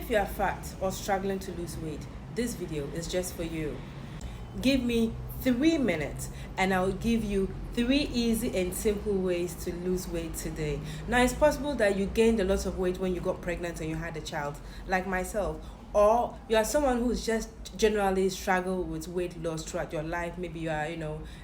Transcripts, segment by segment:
If you are fat or struggling to lose weight, this video is just for you. Give me 3 minutes and I'll give you 3 easy and simple ways to lose weight today. Now, it's possible that you gained a lot of weight when you got pregnant and you had a child, like myself, or you are someone who's just generally struggled with weight loss throughout your life. Maybe you are,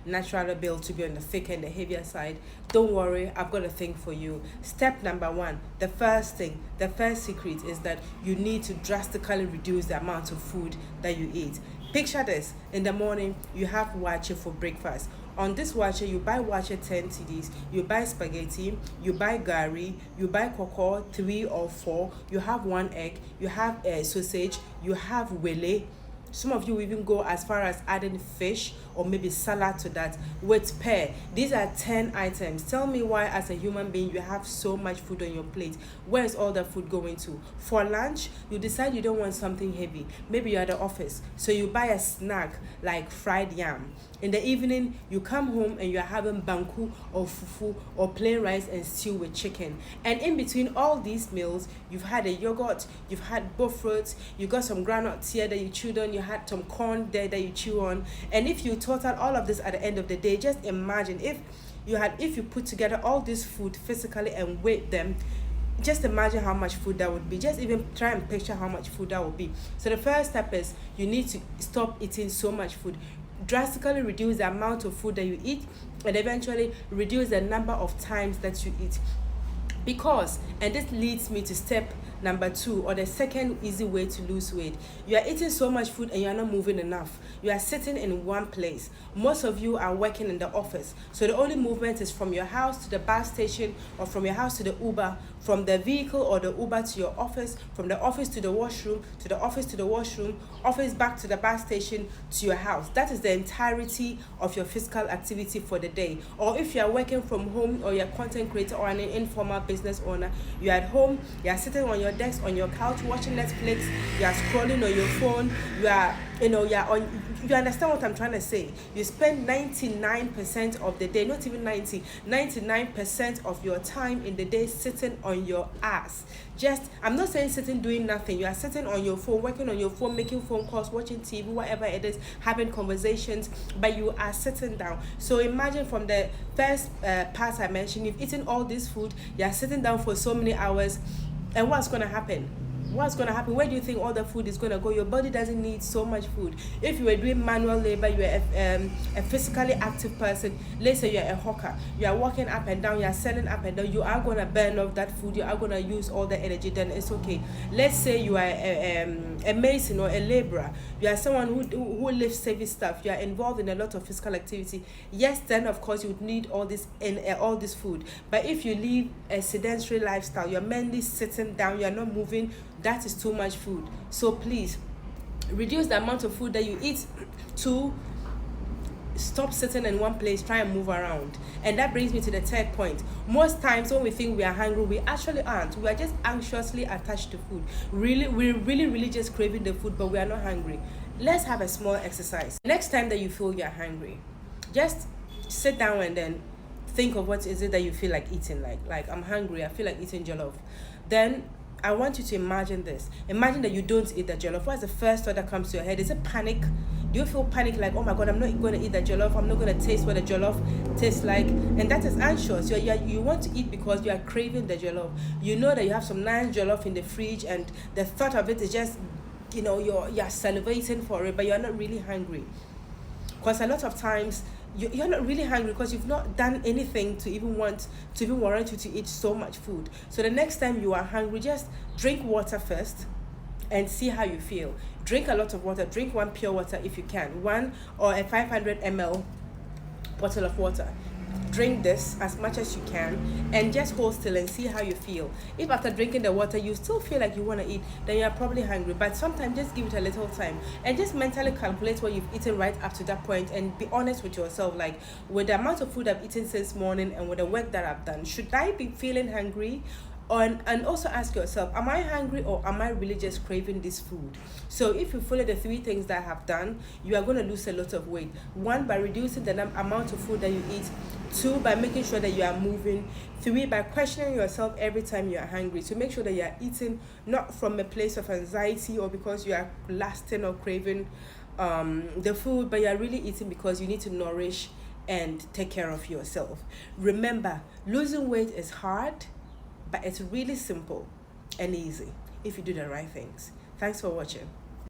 naturally built to be on the thick and the heavier side. Don't worry, I've got a thing for you. Step number one, the first secret is that you need to drastically reduce the amount of food that you eat. Picture this: in the morning, you have wache for breakfast. On this wache, you buy wache 10 cedis, you buy spaghetti, you buy gari, you buy cocoa 3 or 4, you have 1 egg, you have sausage, you have wele. Some of you even go as far as adding fish or maybe salad to that with pear. These are 10 items. Tell me why, as a human being, you have so much food on your plate. Where is all the food going to? For lunch, you decide you don't want something heavy. Maybe you're at the office, so you buy a snack like fried yam. In the evening, you come home and you're having banku or fufu or plain rice and stew with chicken. And in between all these meals, you've had a yogurt, you've had both fruits, you got some groundnuts here that you chewed on, you had some corn there that you chew on. And if you total all of this at the end of the day, just imagine if you put together all this food physically and weighed them. Just imagine how much food that would be. Just even try and picture how much food that would be. So the first step is you need to stop eating so much food. Drastically reduce the amount of food that you eat, and eventually reduce the number of times that you eat. Because, and this leads me to step number 2, or the second easy way to lose weight. You are eating so much food and you are not moving enough. You are sitting in one place. Most of you are working in the office, so the only movement is from your house to the bus station, or from your house to the Uber, from the vehicle or the Uber to your office, from the office to the washroom, to the office to the washroom, office back to the bus station to your house. That is the entirety of your physical activity for the day. Or if you are working from home, or you're a content creator or an informal business owner, you're at home, you're sitting on your desk, on your couch, watching Netflix, you are scrolling on your phone, you understand what I'm trying to say. You spend 99% of the day, not even 99% of your time in the day sitting on your ass. I'm not saying sitting doing nothing. You are sitting on your phone, working on your phone, making phone calls, watching TV, whatever it is, having conversations, but you are sitting down. So imagine from the first part I mentioned, you've eaten all this food, you are sitting down for so many hours, and what's going to happen? Where do you think all the food is going to go? Your body doesn't need so much food. If you were doing manual labor, you are a physically active person, let's say you're a hawker, you are walking up and down, you are selling up and down, you are going to burn off that food, you are going to use all the energy, then it's okay. Let's say you are a mason or a laborer, you are someone who lifts heavy stuff, you are involved in a lot of physical activity. Yes, then of course you would need all this food. But if you live a sedentary lifestyle, you're mainly sitting down, you're not moving, that is too much food. So please reduce the amount of food that you eat. To stop sitting in one place, try and move around. And that brings me to the third point. Most times when we think we are hungry, we actually aren't. We are just anxiously attached to food. We're really just craving the food, but we are not hungry. Let's have a small exercise. Next time that you feel you're hungry, just sit down and then think of what is it that you feel like eating. Like I'm hungry, I feel like eating jollof. Then I want you to imagine this. Imagine that you don't eat the jollof. What's the first thought that comes to your head? Is it panic? Do you feel panic, like, oh my God, I'm not going to eat the jollof, I'm not going to taste what the jollof tastes like? And that is anxious. You want to eat because you are craving the jollof. You know that you have some nice jollof in the fridge, and the thought of it is just, you're salivating for it, but you're not really hungry. Because a lot of times, you're not really hungry because you've not done anything to even warrant you to eat so much food. So the next time you are hungry, just drink water first and see how you feel. Drink a lot of water. Drink 1 pure water if you can, 1 or a 500 ml bottle of water. Drink this as much as you can and just hold still and see how you feel. If after drinking the water you still feel like you want to eat, then you're probably hungry. But sometimes just give it a little time and just mentally calculate what you've eaten right up to that point, and be honest with yourself, like, with the amount of food I've eaten since morning and with the work that I've done, should I be feeling hungry? And also ask yourself, am I hungry or am I really just craving this food? So if you follow the three things that I have done, you are going to lose a lot of weight. One, by reducing the amount of food that you eat. Two, by making sure that you are moving. Three, by questioning yourself every time you are hungry to make sure that you are eating not from a place of anxiety or because you are lasting or craving the food, but you are really eating because you need to nourish and take care of yourself. Remember, losing weight is hard, but it's really simple and easy if you do the right things. Thanks for watching.